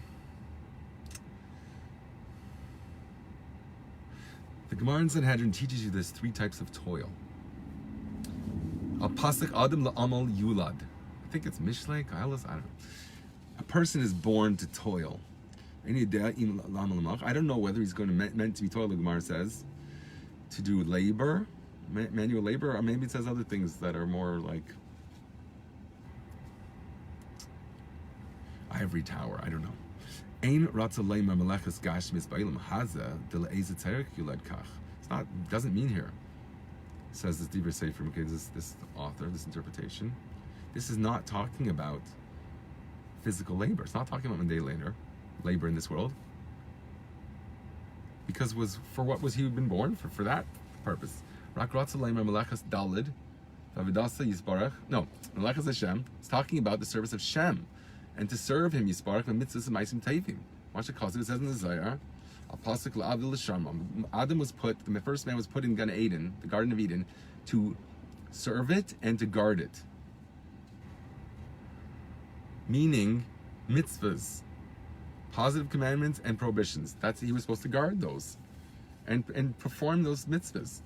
The Gemara in Sanhedrin teaches you there's 3 types of toil. A pasuk adam la'amal yulad. I think it's mishlei, kailas, I don't know. A person is born to toil. I don't know whether he's going to meant to be toil, the Gemara says, to do labor, manual labor, or maybe it says other things that are more like ivory tower, I don't know. It's not, doesn't mean here, says this Divrei Sefer, okay, this author, this interpretation. This is not talking about physical labor. It's not talking about mundane labor in this world. Because for what was he been born? For that purpose. No, Melechas Hashem. It's talking about the service of Shem. And to serve him, Yisparach, and mitzvahs and maisim tevim. Watch the Chazir, it says in the Zohar, Adam was put, the first man was put in Gan Eden, the Garden of Eden, to serve it and to guard it. Meaning, mitzvahs, positive commandments and prohibitions. He was supposed to guard those and perform those mitzvahs.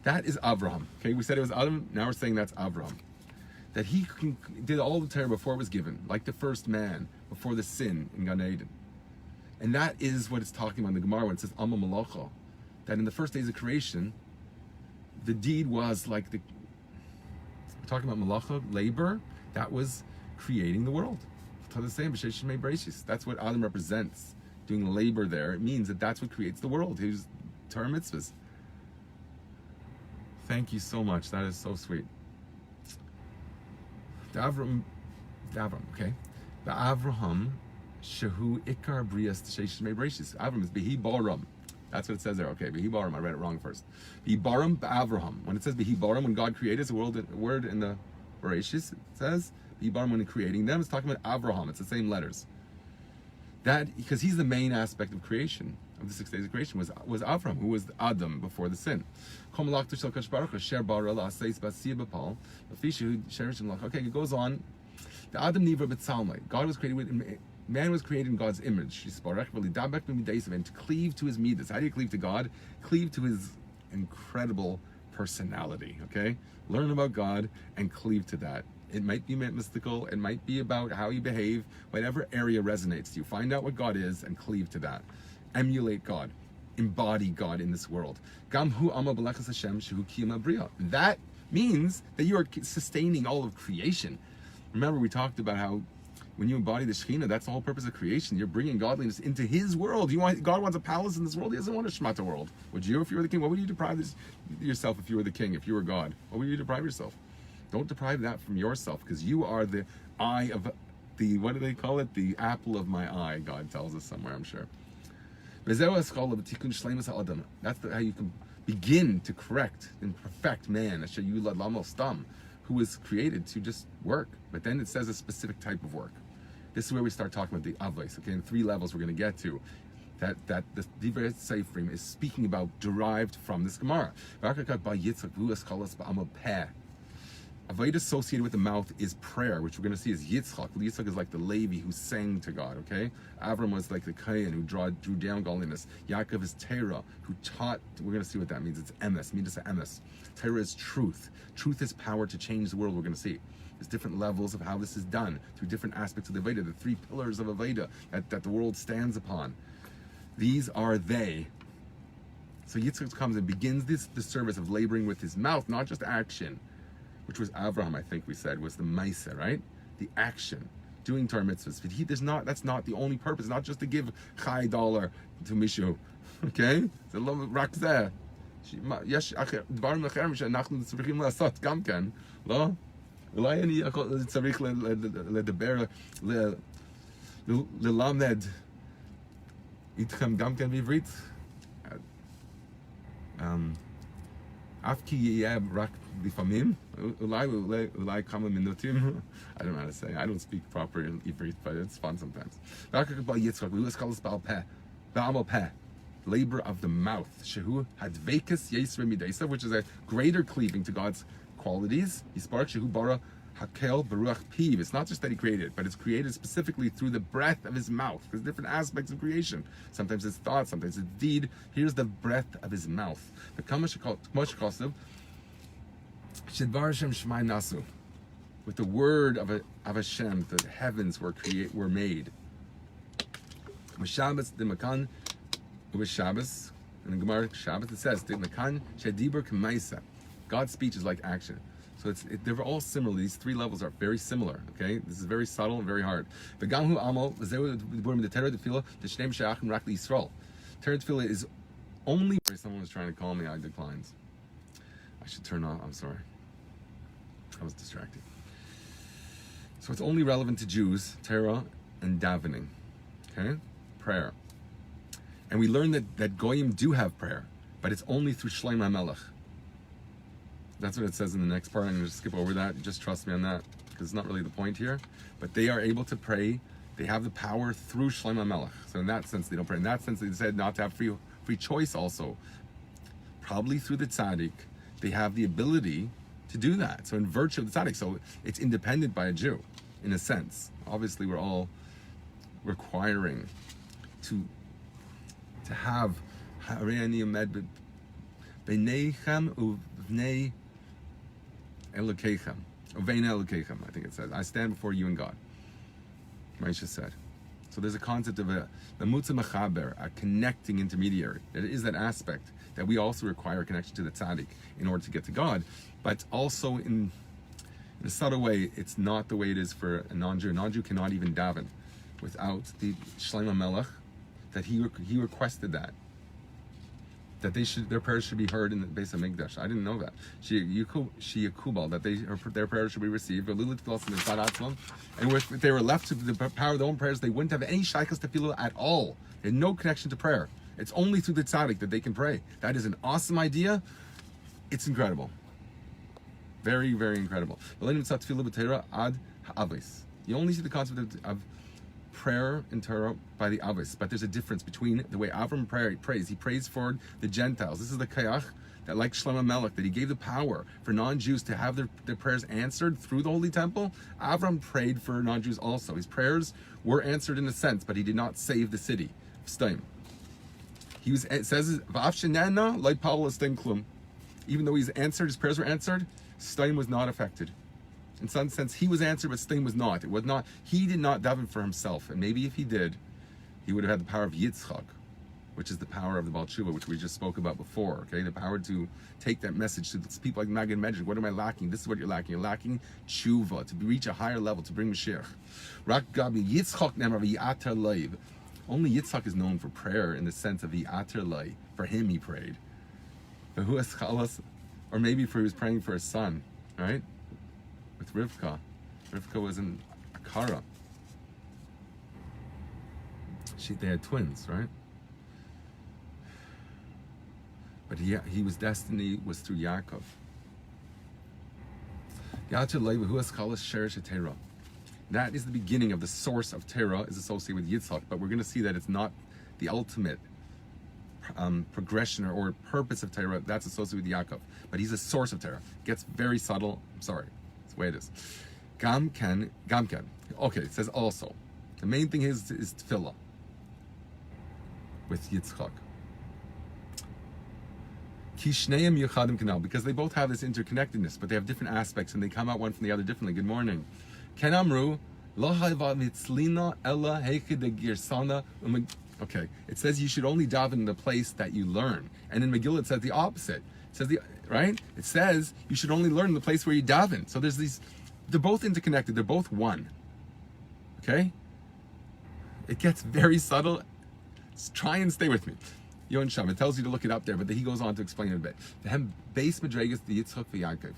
That is Avraham. Okay, we said it was Adam, now we're saying that's Avraham. That he did all the Torah before it was given, like the first man, before the sin in Gan Eden. And that is what it's talking about in the Gemara when it says Amma Malacha. That in the first days of creation, the deed was like we're talking about Malacha, labor, that was creating the world. That's what Adam represents, doing labor there. It means that's what creates the world. His Torah mitzvahs. Thank you so much. That is so sweet. The Avraham, okay. The Avraham, Shehu Ikar Brias Sheish Mei Bereshis. Avraham is Behi Baram. That's what it says there. Okay, Behi Baram. I read it wrong first. Behi Baram Avraham. When it says Behi Baram, when God created the word in the Bereshis, it says Behi Baram when creating them. It's talking about Avraham. It's the same letters. That because he's the main aspect of creation, of the 6 days of creation, was Avraham, who was Adam before the sin. Okay, it goes on. The Adam Nivra B'Tzalmai. God was created man was created in God's image. And to cleave to his midas. How do you cleave to God? Cleave to his incredible personality. Okay? Learn about God and cleave to that. It might be mystical, it might be about how you behave, whatever area resonates to you. Find out what God is and cleave to that. Emulate God. Embody God in this world. That means that you are sustaining all of creation. Remember, we talked about how when you embody the Shekhinah, that's the whole purpose of creation. You're bringing godliness into His world. God wants a palace in this world. He doesn't want a Shmata world. Would you, if you were the king? What would you deprive yourself if you were the king, if you were God? What would you deprive yourself? Don't deprive that from yourself, because you are the eye of what do they call it? The apple of my eye, God tells us somewhere, I'm sure. That's how you can begin to correct and perfect man, who was created to just work. But then it says a specific type of work. This is where we start talking about the avos. Okay, in 3 levels we're going to get to. That the Divrei Seifrim is speaking about, derived from this Gemara. Avodah associated with the mouth is prayer, which we're going to see is Yitzchak. Yitzchak is like the Levi who sang to God, okay? Avram was like the Kayan who drew down godliness. Yaakov is Terah, who taught, we're going to see what that means. It's emes, midas emes. Terah is truth. Truth is power to change the world, we're going to see. There's different levels of how this is done through different aspects of the Veda, the 3 pillars of a Veda that the world stands upon. These are they. So Yitzchak comes and begins the service of laboring with his mouth, not just action, which was Avraham, I think we said, was the Maisa, right? The action, doing Torah mitzvahs. But that's not the only purpose. Not just to give $1 to Mishu, okay? So רק זה. יש דברים אחרים שאנחנו צריכים לעשות גם כן, לא? אולי אני צריך לדבר, ללמד איתכם גם כן בעברית? אף כי יהיה רק לפעמים, אולי כמה מינוטים. I don't know how to say. I don't speak proper Hebrew, but it's fun sometimes. Labor of the mouth, shehu hadvekas yesre midesa, which is a greater cleaving to God's qualities. Yisparach shehu bara Hakel Baruch Piv. It's not just that he created it, but it's created specifically through the breath of his mouth. There's different aspects of creation. Sometimes it's thought, sometimes it's deed. Here's the breath of his mouth. The Kamashikosav Shidvar Hashem Shemai Nasu. With the word of Hashem, the heavens were made. With Shabbos, the Makan, with Shabbos, in the Gemara Shabbos, it says, the Makan Shadibur Kamaisa. God's speech is like action. So they're all similar. These three levels are very similar. Okay, this is very subtle and very hard. The Gamhu Amal, the Terah Tefillah, the Shneim Shachim Rak Yisrael. Terah Tefillah is only. Someone was trying to call me. I declined. I should turn off. I'm sorry. I was distracted. So it's only relevant to Jews, Terah and davening. Okay, prayer. And we learn that Goyim do have prayer, but it's only through Shlomo HaMelech. That's what it says in the next part. I'm going to skip over that. Just trust me on that, because it's not really the point here. But they are able to pray. They have the power through Shlomo HaMelech. So in that sense, they don't pray. In that sense, they said not to have free choice also. Probably through the tzaddik, they have the ability to do that. So in virtue of the tzaddik, so it's independent by a Jew, in a sense. Obviously, we're all requiring to have Harei Omed B'neichem Uvnei Elokeichem, Uvein Elokeichem, I think it says. I stand before you and God. Moshe said. So there's a concept of the Mutza Mechaber, a connecting intermediary. There is that aspect that we also require a connection to the tzaddik in order to get to God, but also in a subtle way, it's not the way it is for a non-Jew. A non-Jew cannot even daven without the Shlomo HaMelech, that he requested that their prayers should be heard in the Beis HaMikdash. I didn't know that. Sheyakubal, that their prayers should be received. And if they were left to the power of their own prayers, they wouldn't have any shaykhus tefillah at all. They had no connection to prayer. It's only through the tzaddik that they can pray. That is an awesome idea. It's incredible. Very, very incredible. You only see the concept of prayer in Torah by the Avis, but there's a difference between the way Avram prays. He prays for the Gentiles. This is the Kayach that, like Shlomo HaMelech, that he gave the power for non-Jews to have their prayers answered through the Holy Temple. Avram prayed for non-Jews also. His prayers were answered in a sense, but he did not save the city of Stem. It says, like Paul klum. Even though his prayers were answered, Stem was not affected. In some sense, he was answered, but Stem was not. He did not daven for himself. And maybe if he did, he would have had the power of Yitzchak, which is the power of the Baal Tshuva, which we just spoke about before. Okay, the power to take that message to people like Magid Medjid. What am I lacking? This is what you're lacking. You're lacking tshuva, to reach a higher level, to bring Mashiach. Rak Gabi Yitzchak nemar v'yater leiv. Only Yitzchak is known for prayer in the sense of v'yater leiv. For him, he prayed. Or maybe he was praying for his son, right? With Rivka. Rivka was in Akara. They had twins, right? But his destiny was through Yaakov. That is the beginning of the source of Torah, is associated with Yitzchak, but we're going to see that it's not the ultimate progression or purpose of Torah. That's associated with Yaakov, but he's a source of Torah. It gets very subtle. I'm sorry, that's the way it is. Gamken. Okay, it says also. The main thing is tefillah with Yitzchak. Kishneim Yechadim Kanal, because they both have this interconnectedness, but they have different aspects and they come out one from the other differently. Good morning. Ken Amru, Lo Hayva Mitzlina Ella Heichid Girsana. Okay, it says you should only daven in the place that you learn. And in Megillah it says the opposite. It says right? It says you should only learn in the place where you daven. So there's they're both interconnected, they're both one. Okay? It gets very subtle. Try and stay with me. Yon Sham, it tells you to look it up there, but he goes on to explain it a bit. The Hem Beis Madregas the Yitzchak v'Yaakov.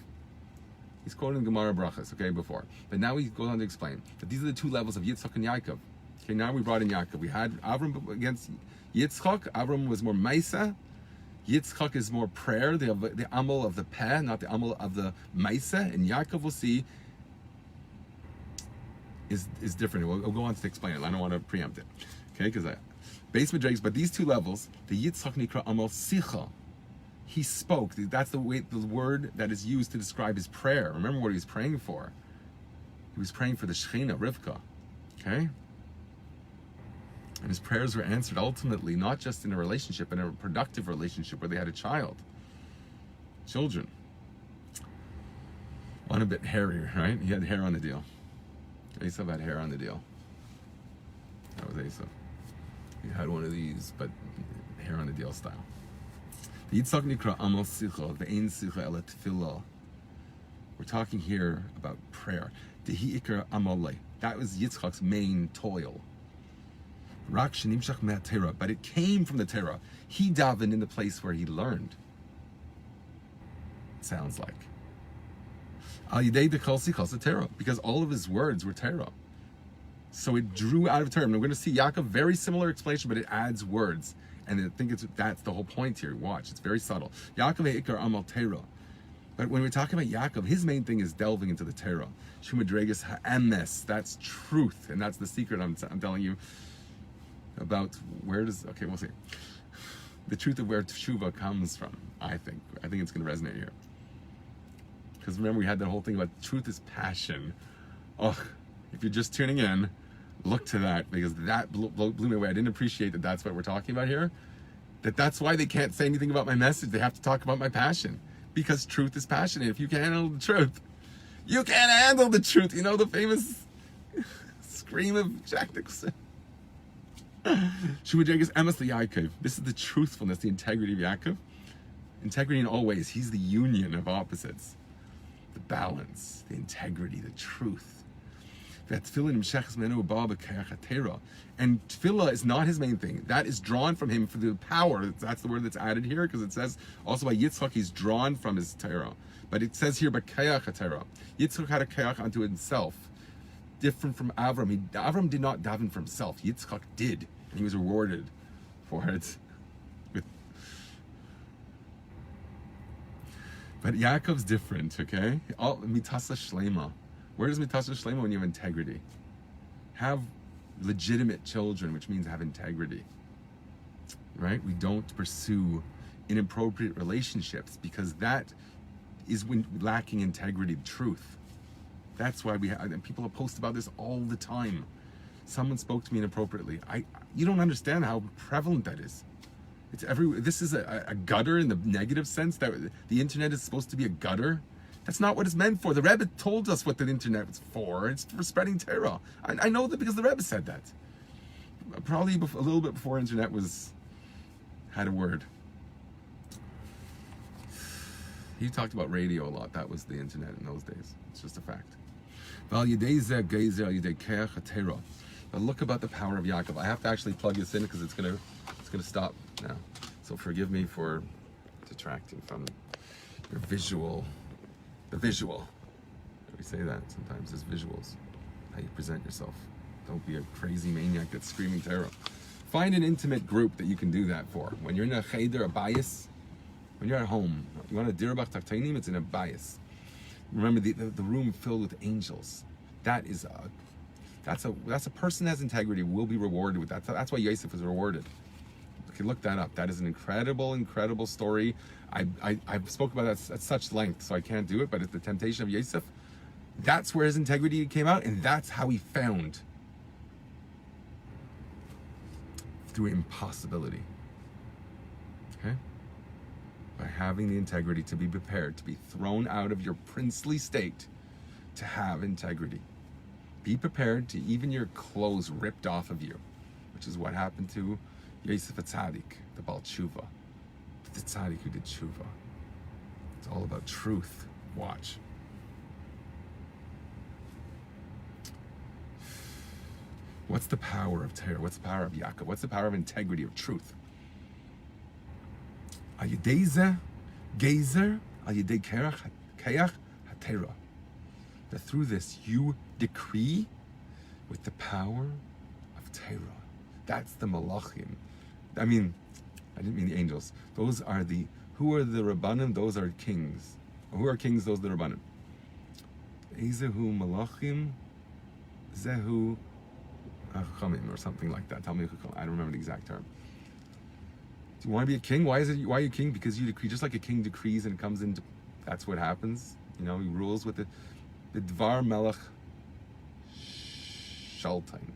He's quoting Gemara Brachas, okay, before. But now he goes on to explain that these are the two levels of Yitzchak and Yaakov. Okay, now we brought in Yaakov. We had Avram against Yitzchak. Avram was more Maisa. Yitzchak is more prayer, the amal of the peh, not the amal of the Maisa. And Yaakov, we'll see, is different. We'll go on to explain it. I don't want to preempt it. Okay, because Beis Madregas, but these two levels, the Yitzchak Nikra Amal Sicha, he spoke. That's the word that is used to describe his prayer. Remember what he was praying for. He was praying for the Shechina, Rivka. Okay? And his prayers were answered ultimately, not just in a relationship, but in a productive relationship where they had a child. Children. One a bit hairier, right? He had hair on the deal. Esav had hair on the deal. That was Esav. He had one of these, but hair on the deal style. We're talking here about prayer. That was Yitzchak's main toil. But it came from the Torah. He davened in the place where he learned. Sounds like. Because all of his words were Torah. So it drew out of Torah. And we're going to see Yaakov, very similar explanation, but it adds words. And I think that's the whole point here. Watch, it's very subtle. Yaakov Eikar Amal Torah. But when we're talking about Yaakov, his main thing is delving into the Torah. Shumadregas ha'emes, that's truth. And that's the secret I'm telling you about we'll see. The truth of where SHUVA comes from, I think. I think it's going to resonate here. Because remember, we had that whole thing about truth is passion. Oh, if you're just tuning in, look to that, because that blew me away. I didn't appreciate that that's what we're talking about here. That's why they can't say anything about my message. They have to talk about my passion. Because truth is passion. And if you can't handle the truth, you can't handle the truth. You know the famous scream of Jack Nicholson. This is the truthfulness, the integrity of Yaakov. Integrity in all ways. He's the union of opposites. The balance, the integrity, the truth. And tefillah is not his main thing. That is drawn from him for the power. That's the word that's added here, because it says also by Yitzchak he's drawn from his Torah. But it says here by kayach Torah. Yitzchak had a kayach unto himself, different from Avram. Avram did not daven for himself. Yitzchak did, and he was rewarded for it. But Yaakov's different, okay? Mitasa Shlema. Where does Mitasa Shlema when you have integrity? Have legitimate children, which means have integrity. Right? We don't pursue inappropriate relationships because that is when lacking integrity, truth. That's why and people post about this all the time. Someone spoke to me inappropriately. You don't understand how prevalent that is. It's this is a gutter in the negative sense, that the internet is supposed to be a gutter. That's not what it's meant for. The Rebbe told us what the internet was for. It's for spreading Torah. I know that because the Rebbe said that. Probably a little bit before internet had a word. He talked about radio a lot. That was the internet in those days. It's just a fact. But look about the power of Yaakov. I have to actually plug this in because it's gonna stop now. So forgive me for detracting from your visual. The visual. We say that sometimes as visuals. How you present yourself. Don't be a crazy maniac that's screaming terror. Find an intimate group that you can do that for. When you're in a cheder, a bias, when you're at home, you want a dirabach taktainim, it's in a bias. Remember the room filled with angels. That's a person that has integrity will be rewarded with that. That's why Yosef was rewarded. Okay, look that up. That is an incredible story. I've spoken about that at such length, so I can't do it, but it's the temptation of Yosef. That's where his integrity came out, and that's how he found through impossibility. Okay? By having the integrity to be prepared, to be thrown out of your princely state, to have integrity. Be prepared to even your clothes ripped off of you, which is what happened to Yosef Tzaddik, the Baal Tshuva, the Tzaddik who did Tshuva. It's all about truth. Watch. What's the power of Torah? What's the power of Yaakov? What's the power of integrity, of truth? Ayidei gezer, ayidei kayach haTorah. That through this you decree with the power of Torah. That's the malachim. I didn't mean the angels. Those are who are the Rabbanim? Those are kings. Who are kings? Those are the Rabbanim. Ezehu malachim, zehu achamim, or something like that. Tell me, I don't remember the exact term. Do you want to be a king? Why are you king? Because you decree, just like a king decrees and it comes into, that's what happens. He rules with the Dvar Melech Shaltain.